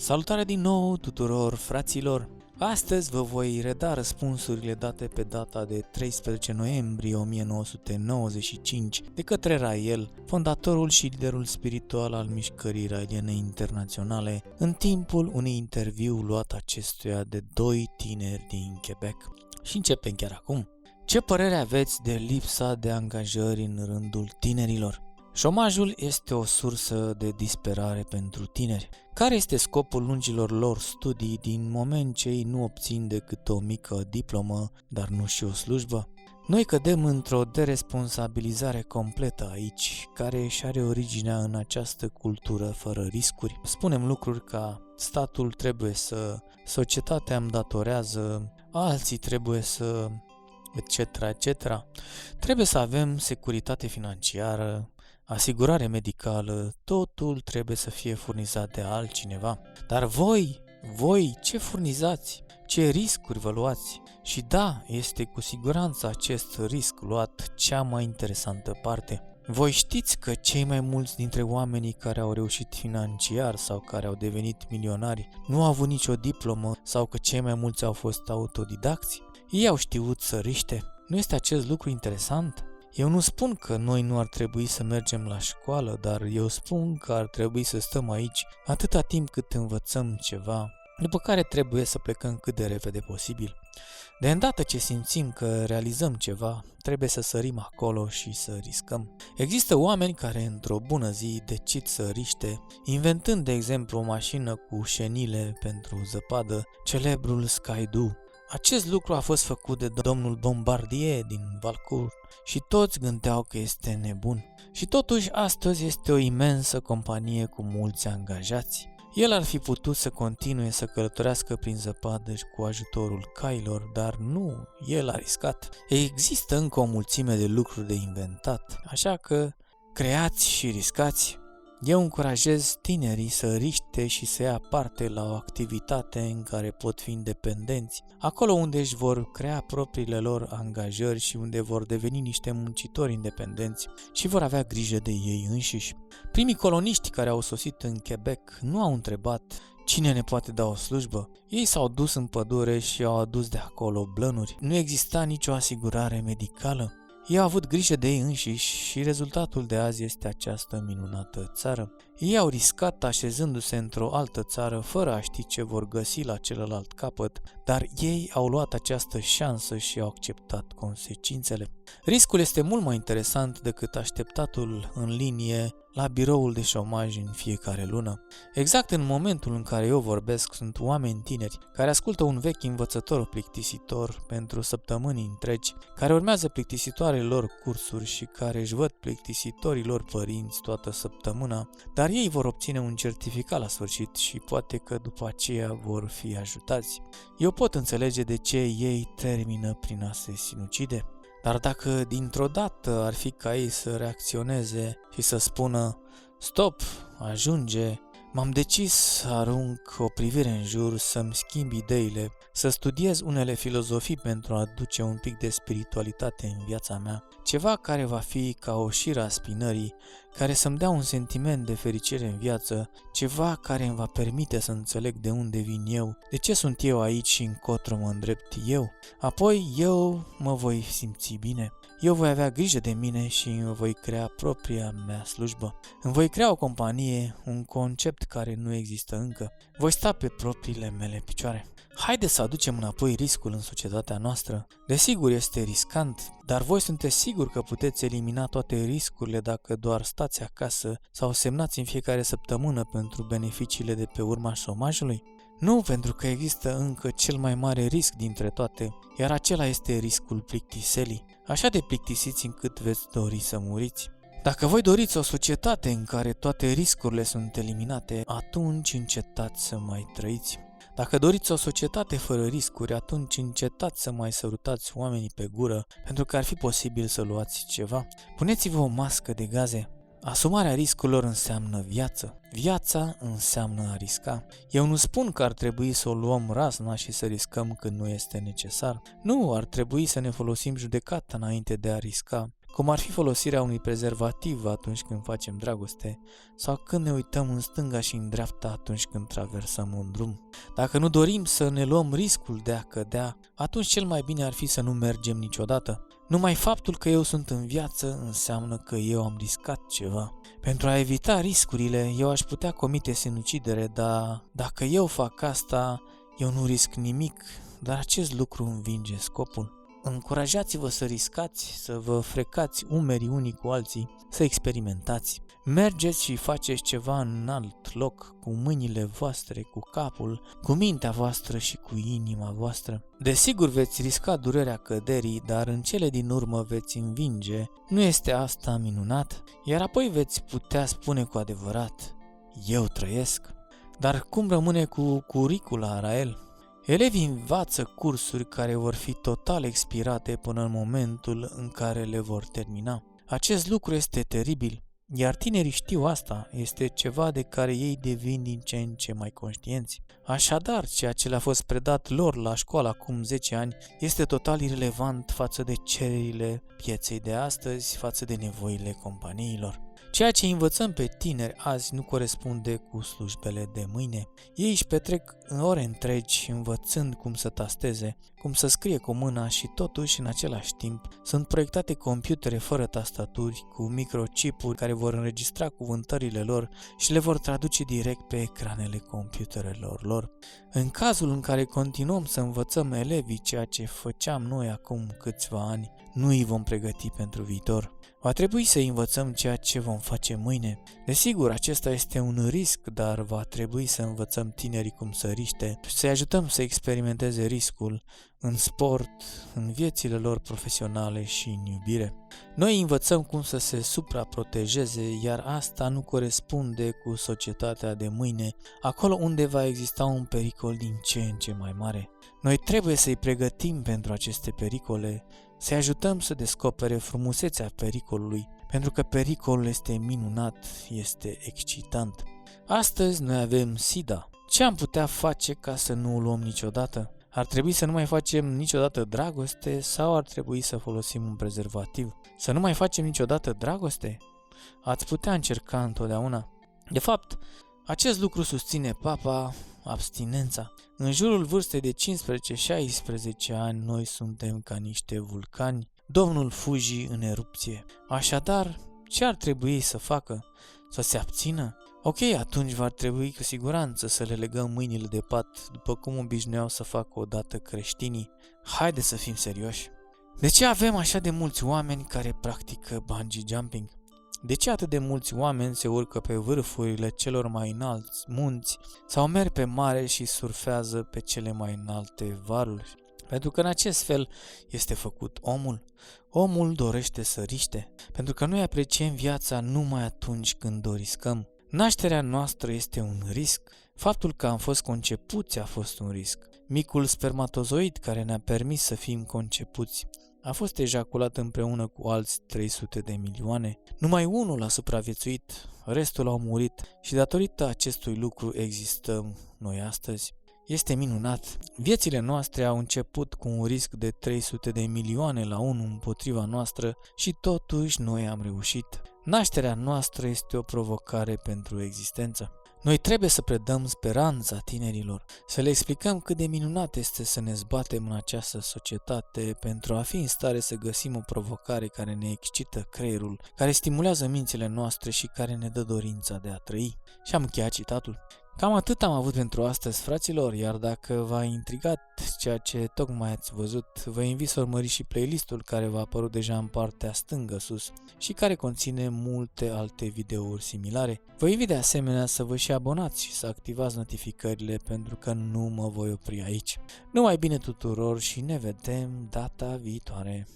Salutare din nou tuturor fraților! Astăzi vă voi reda răspunsurile date pe data de 13 noiembrie 1995 de către Rael, fondatorul și liderul spiritual al mișcării raeliene internaționale, în timpul unui interviu luat acestuia de doi tineri din Quebec. Și începem chiar acum. Ce părere aveți de lipsa de angajări în rândul tinerilor? Șomajul este o sursă de disperare pentru tineri. Care este scopul lungilor lor studii din moment ce ei nu obțin decât o mică diplomă, dar nu și o slujbă? Noi cădem într-o deresponsabilizare completă aici, care își are originea în această cultură fără riscuri. Spunem lucruri ca statul trebuie să, societatea îmi datorează, alții trebuie să, etc. Trebuie să avem securitate financiară, asigurare medicală, totul trebuie să fie furnizat de altcineva. Dar voi ce furnizați? Ce riscuri vă luați? Și da, este cu siguranță acest risc luat cea mai interesantă parte. Voi știți că cei mai mulți dintre oamenii care au reușit financiar sau care au devenit milionari nu au avut nicio diplomă sau că cei mai mulți au fost autodidacți? Ei au știut să riște. Nu este acest lucru interesant? Eu nu spun că noi nu ar trebui să mergem la școală, dar eu spun că ar trebui să stăm aici atâta timp cât învățăm ceva, după care trebuie să plecăm cât de repede posibil. De îndată ce simțim că realizăm ceva, trebuie să sărim acolo și să riscăm. Există oameni care într-o bună zi decid să riște, inventând de exemplu o mașină cu șenile pentru zăpadă, celebrul Skydio. Acest lucru a fost făcut de domnul Bombardier din Valcourt și toți gândeau că este nebun. Și totuși astăzi este o imensă companie cu mulți angajați. El ar fi putut să continue să călătorească prin zăpadă și cu ajutorul cailor, dar nu, el a riscat. Există încă o mulțime de lucruri de inventat, așa că creați și riscați. Eu încurajez tinerii să riște și să ia parte la o activitate în care pot fi independenți, acolo unde își vor crea propriile lor angajări și unde vor deveni niște muncitori independenți și vor avea grijă de ei înșiși. Primii coloniști care au sosit în Quebec nu au întrebat cine ne poate da o slujbă. Ei s-au dus în pădure și au adus de acolo blănuri. Nu exista nicio asigurare medicală. Ei au avut grijă de ei înșiși și rezultatul de azi este această minunată țară. Ei au riscat așezându-se într-o altă țară fără a ști ce vor găsi la celălalt capăt, dar ei au luat această șansă și au acceptat consecințele. Riscul este mult mai interesant decât așteptatul în linie la biroul de șomaj în fiecare lună. Exact în momentul în care eu vorbesc, sunt oameni tineri care ascultă un vechi învățător plictisitor pentru săptămâni întregi, care urmează plictisitoarele lor cursuri și care își văd plictisitorii lor părinți toată săptămâna, dar ei vor obține un certificat la sfârșit și poate că după aceea vor fi ajutați. Eu pot înțelege de ce ei termină prin a se sinucide. Dar dacă dintr-o dată ar fi ca ei să reacționeze și să spună stop, ajunge, m-am decis să arunc o privire în jur, să-mi schimb ideile, să studiez unele filozofii pentru a aduce un pic de spiritualitate în viața mea, ceva care va fi ca o șiră a spinării, care să-mi dea un sentiment de fericire în viață, ceva care îmi va permite să înțeleg de unde vin eu, de ce sunt eu aici și încotro mă îndrept eu. Apoi eu mă voi simți bine. Eu voi avea grijă de mine și îmi voi crea propria mea slujbă. Îmi voi crea o companie, un concept care nu există încă. Voi sta pe propriile mele picioare. Haideți să aducem înapoi riscul în societatea noastră. Desigur este riscant, dar voi sunteți siguri că puteți elimina toate riscurile dacă doar stați acasă sau semnați în fiecare săptămână pentru beneficiile de pe urma șomajului? Nu, pentru că există încă cel mai mare risc dintre toate, iar acela este riscul plictiselii. Așa de plictisiți încât veți dori să muriți. Dacă voi doriți o societate în care toate riscurile sunt eliminate, atunci încetați să mai trăiți. Dacă doriți o societate fără riscuri, atunci încetați să mai sărutați oamenii pe gură, pentru că ar fi posibil să luați ceva. Puneți-vă o mască de gaze. Asumarea riscurilor înseamnă viață. Viața înseamnă a risca. Eu nu spun că ar trebui să o luăm razna și să riscăm când nu este necesar. Nu, ar trebui să ne folosim judecata înainte de a risca. cum ar fi folosirea unui prezervativ atunci când facem dragoste, sau când ne uităm în stânga și în dreapta atunci când traversăm un drum. Dacă nu dorim să ne luăm riscul de a cădea, atunci cel mai bine ar fi să nu mergem niciodată. Numai faptul că eu sunt în viață înseamnă că eu am riscat ceva. Pentru a evita riscurile, eu aș putea comite sinucidere, dar dacă eu fac asta, eu nu risc nimic, dar acest lucru învinge scopul. Încurajați-vă să riscați, să vă frecați umerii unii cu alții, să experimentați. Mergeți și faceți ceva în alt loc, cu mâinile voastre, cu capul, cu mintea voastră și cu inima voastră. Desigur veți risca durerea căderii, dar în cele din urmă veți învinge. Nu este asta minunat? Iar apoi veți putea spune cu adevărat, eu trăiesc. Dar cum rămâne cu curicula, Rael? Elevii învață cursuri care vor fi total expirate până în momentul în care le vor termina. Acest lucru este teribil, iar tinerii știu asta, este ceva de care ei devin din ce în ce mai conștienți. Așadar, ceea ce le-a fost predat lor la școală acum 10 ani este total irelevant față de cererile pieței de astăzi, față de nevoile companiilor. Ceea ce învățăm pe tineri azi nu corespunde cu slujbele de mâine. Ei își petrec ore întregi învățând cum să tasteze, cum să scrie cu mâna și totuși în același timp sunt proiectate computere fără tastaturi cu microchipuri care vor înregistra cuvântările lor și le vor traduce direct pe ecranele computerelor lor. În cazul în care continuăm să învățăm elevii ceea ce făceam noi acum câțiva ani, nu îi vom pregăti pentru viitor. Va trebui să învățăm ceea ce vom face mâine. Desigur, acesta este un risc, dar va trebui să învățăm tinerii cum să riște, să-i ajutăm să experimenteze riscul în sport, în viețile lor profesionale și în iubire. Noi învățăm cum să se supraprotejeze, iar asta nu corespunde cu societatea de mâine, acolo unde va exista un pericol din ce în ce mai mare. Noi trebuie să-i pregătim pentru aceste pericole, să-i ajutăm să descopere frumusețea pericolului, pentru că pericolul este minunat, este excitant. Astăzi noi avem SIDA. Ce am putea face ca să nu o luăm niciodată? Ar trebui să nu mai facem niciodată dragoste sau ar trebui să folosim un prezervativ? Să nu mai facem niciodată dragoste? Ați putea încerca întotdeauna. De fapt, acest lucru susține Papa abstinența. În jurul vârstei de 15-16 ani noi suntem ca niște vulcani, Domnul Fuji în erupție. Așadar, ce ar trebui să facă? Să se abțină? Ok, atunci va trebui cu siguranță să le legăm mâinile de pat, după cum obișnuiau să facă odată creștinii. Haide să fim serioși! De ce avem așa de mulți oameni care practică bungee jumping? De ce atât de mulți oameni se urcă pe vârfurile celor mai înalți munți sau merg pe mare și surfează pe cele mai înalte valuri? Pentru că în acest fel este făcut omul. Omul dorește să riște, pentru că noi apreciem viața numai atunci când o riscăm. Nașterea noastră este un risc. Faptul că am fost concepuți a fost un risc. Micul spermatozoid care ne-a permis să fim concepuți a fost ejaculat împreună cu alți 300 de milioane. Numai unul a supraviețuit, restul au murit și datorită acestui lucru existăm noi astăzi. Este minunat. Viețile noastre au început cu un risc de 300 de milioane la 1 împotriva noastră și totuși noi am reușit. Nașterea noastră este o provocare pentru existență. Noi trebuie să predăm speranța tinerilor, să le explicăm cât de minunat este să ne zbatem în această societate pentru a fi în stare să găsim o provocare care ne excită creierul, care stimulează mințile noastre și care ne dă dorința de a trăi. Și am încheiat citatul. Cam atât am avut pentru astăzi, fraților, iar dacă v-a intrigat ceea ce tocmai ați văzut, vă invit să urmăriți și playlistul care v-a apărut deja în partea stângă sus și care conține multe alte videouri similare. Vă invit de asemenea să vă și abonați și să activați notificările pentru că nu mă voi opri aici. Numai bine tuturor și ne vedem data viitoare!